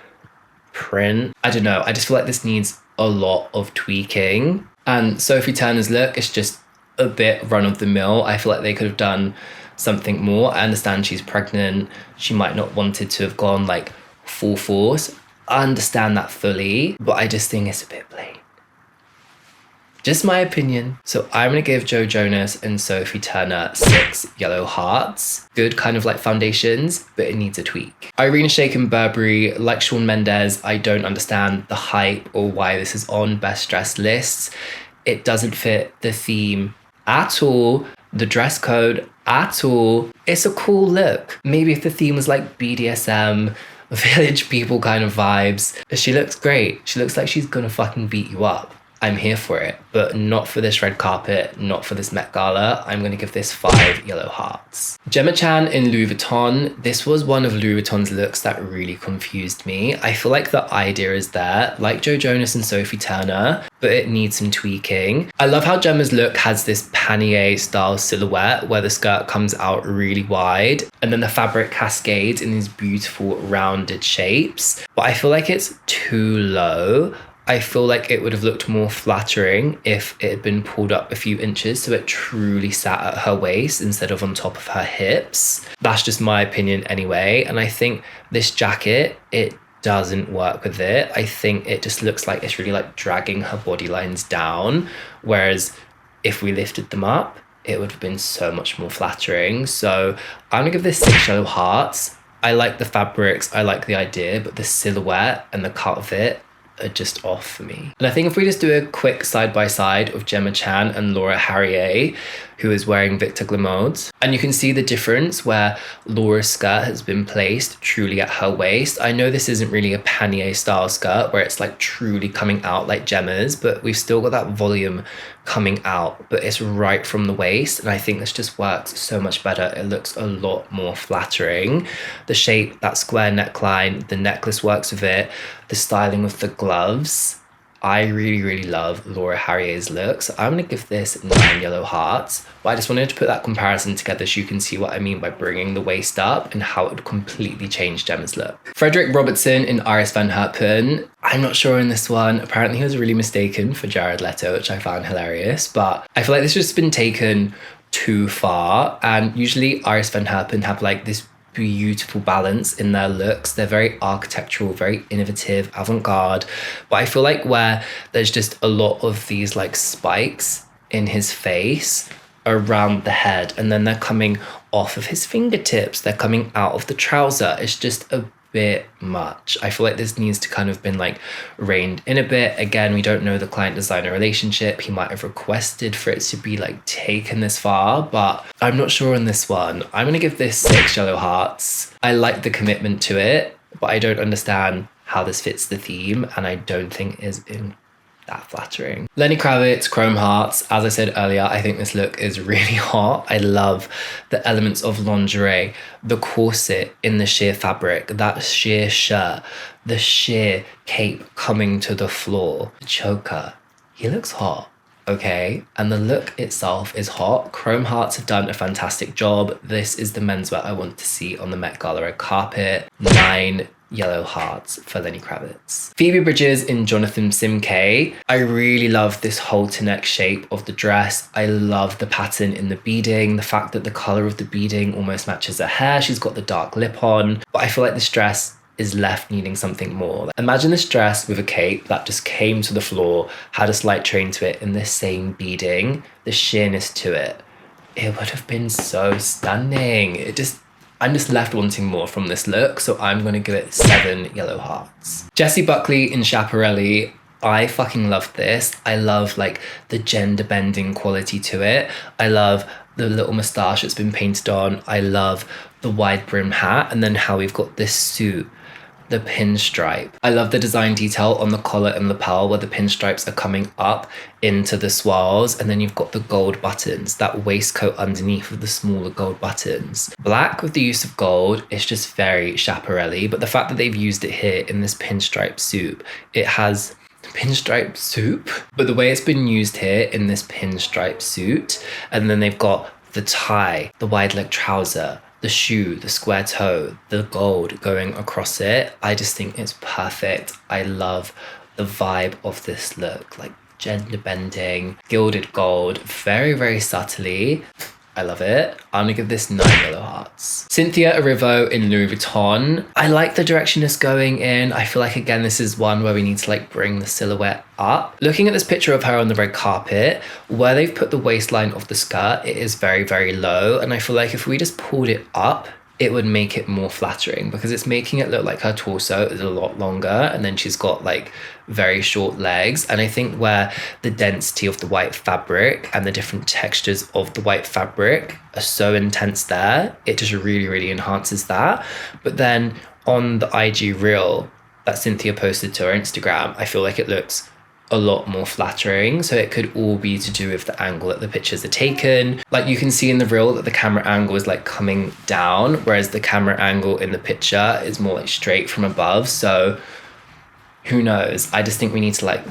print. I don't know, I just feel like this needs a lot of tweaking. And Sophie Turner's look is just a bit run of the mill. I feel like they could have done something more. I understand she's pregnant. She might not wanted to have gone like full force. I understand that fully, but I just think it's a bit plain. Just my opinion. So I'm going to give Joe Jonas and Sophie Turner 6 yellow hearts. Good kind of like foundations, but it needs a tweak. Irina Shayk and Burberry, like Shawn Mendes, I don't understand the hype or why this is on best dressed lists. It doesn't fit the theme at all, the dress code at all. It's a cool look. Maybe if the theme was like BDSM, village people kind of vibes. She looks great. She looks like she's gonna fucking beat you up. I'm here for it, but not for this red carpet, not for this Met Gala. I'm gonna give this 5 yellow hearts. Gemma Chan in Louis Vuitton. This was one of Louis Vuitton's looks that really confused me. I feel like the idea is there, like Joe Jonas and Sophie Turner, but it needs some tweaking. I love how Gemma's look has this pannier style silhouette where the skirt comes out really wide and then the fabric cascades in these beautiful rounded shapes. But I feel like it's too low. I feel like it would have looked more flattering if it had been pulled up a few inches so it truly sat at her waist instead of on top of her hips. That's just my opinion anyway. And I think this jacket, it doesn't work with it. I think it just looks like it's really like dragging her body lines down. Whereas if we lifted them up, it would have been so much more flattering. So I'm gonna give this 6 yellow hearts. I like the fabrics, I like the idea, but the silhouette and the cut of it are just off for me. And I think if we just do a quick side-by-side of Gemma Chan and Laura Harrier, who is wearing Victor Glamodes, and you can see the difference where Laura's skirt has been placed truly at her waist. I know this isn't really a pannier style skirt where it's like truly coming out like Gemma's, but we've still got that volume coming out, but it's right from the waist, and I think this just works so much better. It looks a lot more flattering. The shape, that square neckline, the necklace works with it, the styling with the gloves. I really, really love Laura Harrier's look, so I'm going to give this 9 yellow hearts. But I just wanted to put that comparison together so you can see what I mean by bringing the waist up and how it would completely change Gemma's look. Fredrik Robertsson in Iris Van Herpen. I'm not sure in this one. Apparently he was really mistaken for Jared Leto, which I found hilarious, but I feel like this has just been taken too far. And usually Iris Van Herpen have like this beautiful balance in their looks. They're very architectural, very innovative, avant-garde, but I feel like where there's just a lot of these like spikes in his face around the head, and then they're coming off of his fingertips, they're coming out of the trouser, it's just a bit much. I feel like this needs to kind of been like reined in a bit. Again, we don't know the client designer relationship. He might have requested for it to be like taken this far, but I'm not sure on this one. I'm gonna give this 6 yellow hearts. I like the commitment to it, but I don't understand how this fits the theme, and I don't think it is in that flattering. Lenny Kravitz, Chrome Hearts. As I said earlier, I think this look is really hot. I love the elements of lingerie, the corset in the sheer fabric, that sheer shirt, the sheer cape coming to the floor, the choker. He looks hot. Okay, and the look itself is hot. Chrome Hearts have done a fantastic job. This is the menswear I want to see on the Met Gala red carpet. 9 yellow hearts for Lenny Kravitz. Phoebe Bridgers in Jonathan Simkay. I really love this halter neck shape of the dress. I love the pattern in the beading, the fact that the color of the beading almost matches her hair. She's got the dark lip on, but I feel like this dress is left needing something more. Imagine this dress with a cape that just came to the floor, had a slight train to it in the same beading, the sheerness to it. It would have been so stunning. I'm just left wanting more from this look, so I'm going to give it 7 yellow hearts. Jessie Buckley in Schiaparelli. I fucking love this. I love like the gender bending quality to it. I love the little moustache that's been painted on. I love the wide brim hat, and then how we've got this suit the pinstripe. I love the design detail on the collar and lapel where the pinstripes are coming up into the swirls, and then you've got the gold buttons, that waistcoat underneath with the smaller gold buttons. Black with the use of gold is just very Schiaparelli, but the fact that they've used it here in this pinstripe soup, it has pinstripe soup, but the way it's been used here in this pinstripe suit, and then they've got the tie, the wide leg trouser, the shoe, the square toe, the gold going across it. I just think it's perfect. I love the vibe of this look, like gender bending, gilded gold, very, very subtly. I love it. I'm gonna give this 9 yellow hearts. Cynthia Erivo in Louis Vuitton. I like the direction it's going in. I feel like, again, this is one where we need to like bring the silhouette up. Looking at this picture of her on the red carpet, where they've put the waistline of the skirt, it is very, very low. And I feel like if we just pulled it up, it would make it more flattering, because it's making it look like her torso is a lot longer, and then she's got like very short legs. And I think where the density of the white fabric and the different textures of the white fabric are so intense there, it just really, really enhances that. But then on the IG reel that Cynthia posted to her Instagram, I feel like it looks a lot more flattering. So it could all be to do with the angle that the pictures are taken. Like you can see in the reel that the camera angle is like coming down, whereas the camera angle in the picture is more like straight from above. So who knows? I just think we need to like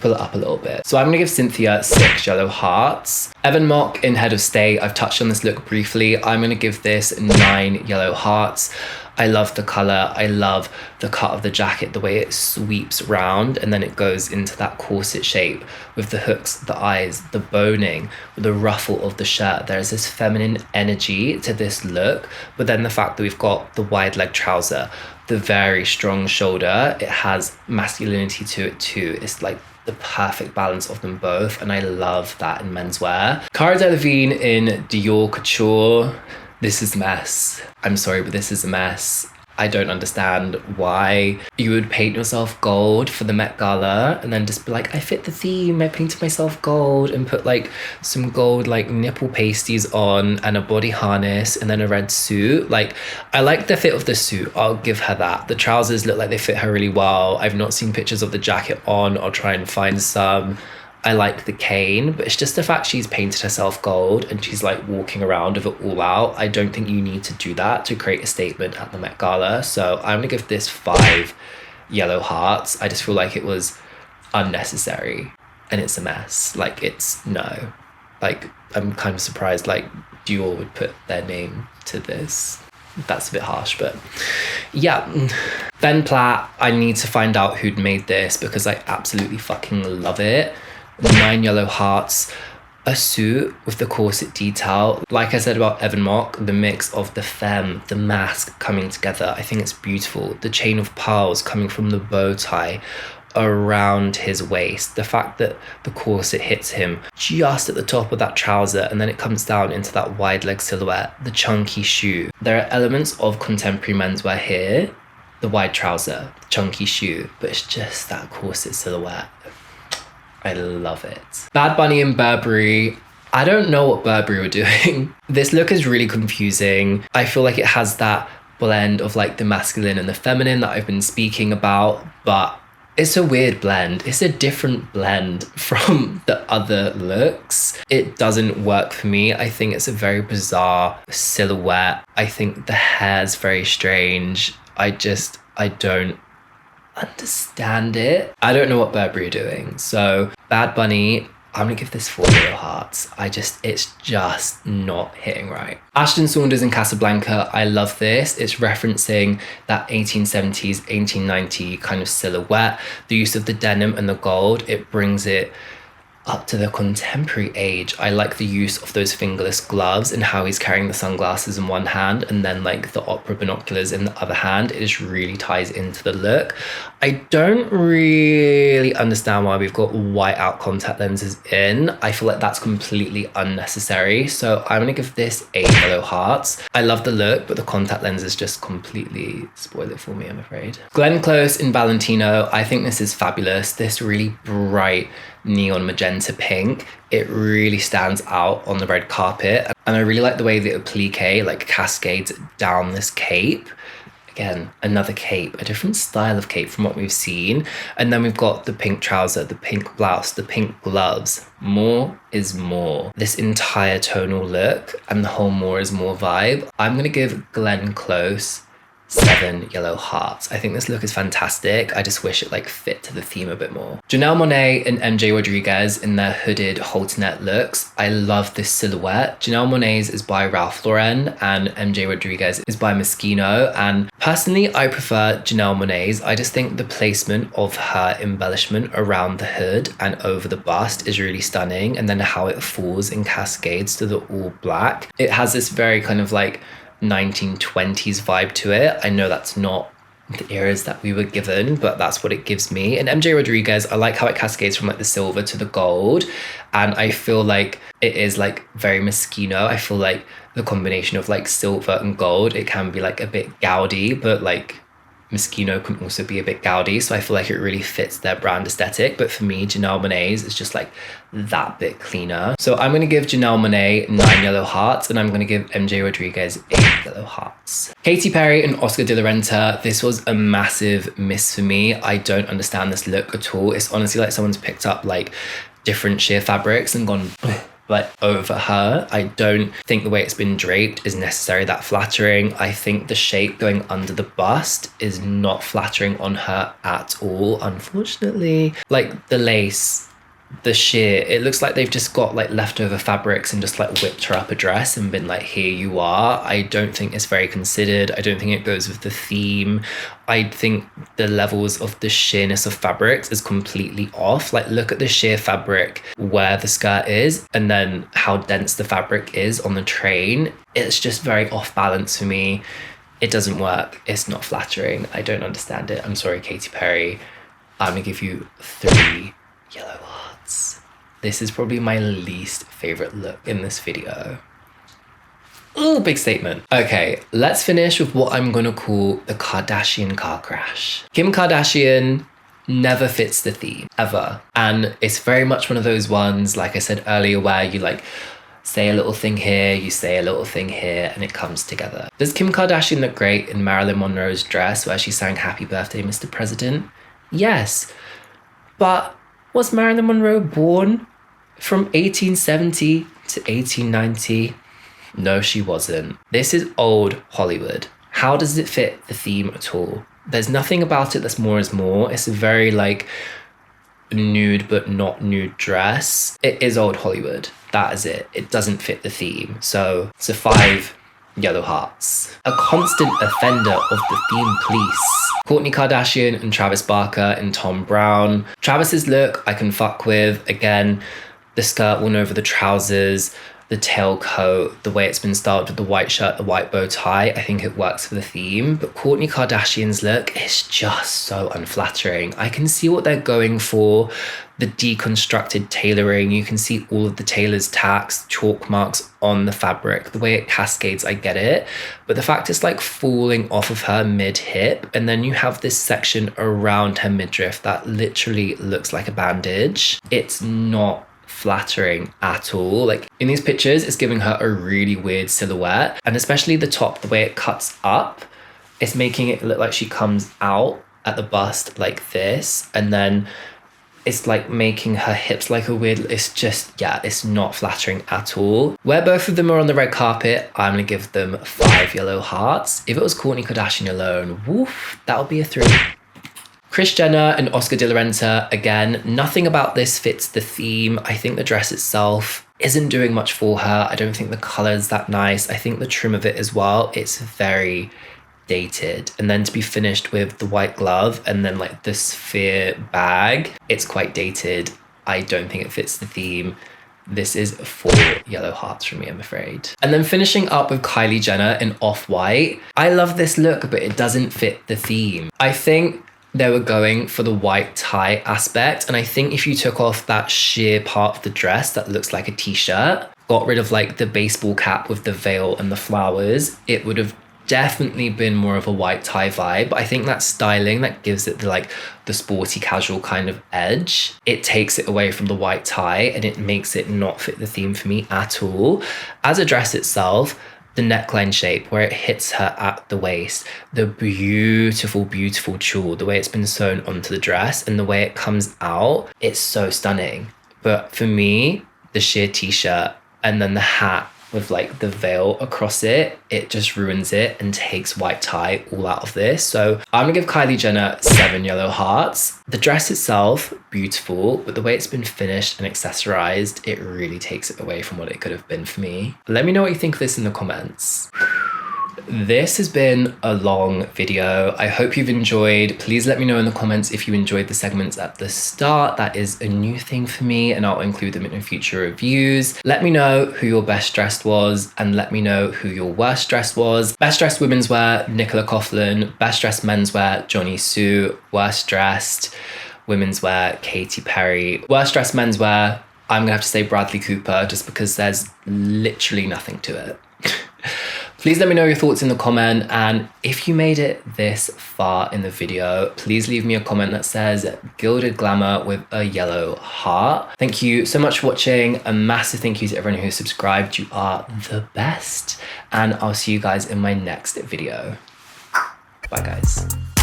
pull it up a little bit. So I'm gonna give Cynthia 6 yellow hearts. Evan Mock in Head of State, I've touched on this look briefly. I'm gonna give this 9 yellow hearts. I love the color. I love the cut of the jacket, the way it sweeps round and then it goes into that corset shape with the hooks, the eyes, the boning, the ruffle of the shirt. There's this feminine energy to this look, but then the fact that we've got the wide leg trouser, the very strong shoulder, it has masculinity to it too. It's like the perfect balance of them both, and I love that in menswear. Cara Delevingne in Dior Couture. This is a mess. I'm sorry, but this is a mess. I don't understand why you would paint yourself gold for the Met Gala and then just be like, I fit the theme, I painted myself gold, and put like some gold like nipple pasties on and a body harness and then a red suit. Like, I like the fit of the suit, I'll give her that. The trousers look like they fit her really well. I've not seen pictures of the jacket on. I'll try and find some. I like the cane, but it's just the fact she's painted herself gold and she's like walking around with it all out. I don't think you need to do that to create a statement at the Met Gala. So I'm gonna give this 5 yellow hearts. I just feel like it was unnecessary and it's a mess. Like, it's no. Like, I'm kind of surprised like Dior would put their name to this. That's a bit harsh, but yeah. Ben Platt, I need to find out who'd made this because I absolutely fucking love it. 9 yellow hearts, a suit with the corset detail. Like I said about Evan Mock, the mix of the femme, the mask coming together, I think it's beautiful. The chain of pearls coming from the bow tie around his waist. The fact that the corset hits him just at the top of that trouser and then it comes down into that wide leg silhouette, the chunky shoe. There are elements of contemporary menswear here. The wide trouser, the chunky shoe, but it's just that corset silhouette. I love it. Bad Bunny and Burberry. I don't know what Burberry were doing. This look is really confusing. I feel like it has that blend of like the masculine and the feminine that I've been speaking about, but it's a weird blend. It's a different blend from the other looks. It doesn't work for me. I think it's a very bizarre silhouette. I think the hair's very strange. I don't understand it. I don't know what Burberry are doing. So Bad Bunny, I'm gonna give this 4 yellow hearts. It's just not hitting right. Ashton Saunders in Casablanca, I love this. It's referencing that 1870s, 1890 kind of silhouette. The use of the denim and the gold, it brings it up to the contemporary age. I like the use of those fingerless gloves and how he's carrying the sunglasses in one hand and then like the opera binoculars in the other hand. It just really ties into the look. I don't really understand why we've got white out contact lenses in. I feel like that's completely unnecessary. So I'm gonna give this 8 yellow hearts. I love the look, but the contact lenses just completely spoil it for me, I'm afraid. Glenn Close in Valentino, I think this is fabulous. This really bright neon magenta pink, it really stands out on the red carpet, and I really like the way that the applique like cascades down this cape. again, another cape, a different style of cape from what we've seen. And then we've got the pink trouser, the pink blouse, the pink gloves. More is more. This entire tonal look and the whole more is more vibe. I'm going to give Glenn Close 7 yellow hearts. I think this look is fantastic. I just wish it like fit to the theme a bit more. Janelle Monáe and MJ Rodriguez in their hooded halternet looks. I love this silhouette. Janelle Monáe's is by Ralph Lauren and MJ Rodriguez is by Moschino. And personally, I prefer Janelle Monáe's. I just think the placement of her embellishment around the hood and over the bust is really stunning. And then how it falls in cascades to the all black. It has this very kind of like 1920s vibe to it. I know that's not the eras that we were given, but that's what it gives me. And MJ Rodriguez, I like how it cascades from like the silver to the gold, and I feel like it is like very Moschino. I feel like the combination of like silver and gold, it can be like a bit gaudy, but like Moschino can also be a bit gaudy, so I feel like it really fits their brand aesthetic. But for me, Janelle Monáe's is just like that bit cleaner. So I'm going to give Janelle Monáe 9 yellow hearts, and I'm going to give MJ Rodriguez 8 yellow hearts. Katy Perry and Oscar de la Renta, this was a massive miss for me. I don't understand this look at all. It's honestly like someone's picked up like different sheer fabrics and gone like over her. I don't think the way it's been draped is necessarily that flattering. I think the shape going under the bust is not flattering on her at all, unfortunately. Like the lace, the sheer, it looks like they've just got like leftover fabrics and just like whipped her up a dress and been like, here you are. I don't think it's very considered. I don't think it goes with the theme. I think the levels of the sheerness of fabrics is completely off. Like look at the sheer fabric where the skirt is and then how dense the fabric is on the train. It's just very off balance for me. It doesn't work. It's not flattering. I don't understand it. I'm sorry, Katy Perry. I'm gonna give you 3 yellow hearts. This is probably my least favorite look in this video. Ooh, big statement. Okay, let's finish with what I'm gonna call the Kardashian car crash. Kim Kardashian never fits the theme, ever. And it's very much one of those ones, like I said earlier, where you like say a little thing here, you say a little thing here, and it comes together. Does Kim Kardashian look great in Marilyn Monroe's dress where she sang Happy Birthday, Mr. President? Yes. But was Marilyn Monroe born from 1870 to 1890? No, she wasn't. This is old Hollywood. How does it fit the theme at all? There's nothing about it that's more is more. It's a very like nude but not nude dress. It is old Hollywood. That is it. It doesn't fit the theme. So it's a 5 yellow hearts. A constant offender of the theme police. Kourtney Kardashian and Travis Barker and Tom Brown. Travis's look I can fuck with. Again, the skirt worn over the trousers, the tailcoat, the way it's been styled with the white shirt, the white bow tie, I think it works for the theme. But Kourtney Kardashian's look is just so unflattering. I can see what they're going for. The deconstructed tailoring, you can see all of the tailor's tacks, chalk marks on the fabric. The way it cascades, I get it. But the fact it's like falling off of her mid-hip, and then you have this section around her midriff that literally looks like a bandage. It's not flattering at all. Like in these pictures, it's giving her a really weird silhouette, and especially the top, the way it cuts up, it's making it look like she comes out at the bust like this, and then it's like making her hips like a weird, it's just, yeah, it's not flattering at all. Where both of them are on the red carpet, I'm gonna give them 5 yellow hearts. If it was Kourtney Kardashian alone, woof, that would be a 3. Kris Jenner and Oscar de la Renta, again, nothing about this fits the theme. I think the dress itself isn't doing much for her. I don't think the color is that nice. I think the trim of it as well, it's very dated. And then to be finished with the white glove and then like the sphere bag, it's quite dated. I don't think it fits the theme. This is 4 yellow hearts from me, I'm afraid. And then finishing up with Kylie Jenner in off-white. I love this look, but it doesn't fit the theme. I think they were going for the white tie aspect, and I think if you took off that sheer part of the dress that looks like a t-shirt, got rid of like the baseball cap with the veil and the flowers, it would have definitely been more of a white tie vibe. But I think that styling that gives it the sporty casual kind of edge, it takes it away from the white tie and it makes it not fit the theme for me at all. As a dress itself, The neckline shape where it hits her at the waist, the beautiful, beautiful tulle, the way it's been sewn onto the dress and the way it comes out, it's so stunning. But for me, the sheer t-shirt and then the hat with like the veil across it, it just ruins it and takes white tie all out of this. So I'm gonna give Kylie Jenner 7 yellow hearts. The dress itself, beautiful, but the way it's been finished and accessorized, it really takes it away from what it could have been for me. Let me know what you think of this in the comments. This has been a long video. I hope you've enjoyed. Please let me know in the comments if you enjoyed the segments at the start. That is a new thing for me and I'll include them in future reviews. Let me know who your best dressed was and let me know who your worst dressed was. Best dressed women's wear, Nicola Coughlan. Best dressed men's wear, Johnny Sue. Worst dressed women's wear, Katy Perry. Worst dressed men's wear, I'm gonna have to say Bradley Cooper just because there's literally nothing to it. Please let me know your thoughts in the comment, and if you made it this far in the video, please leave me a comment that says Gilded Glamour with a yellow heart. Thank you so much for watching. A massive thank you to everyone who subscribed. You are the best, and I'll see you guys in my next video. Bye guys.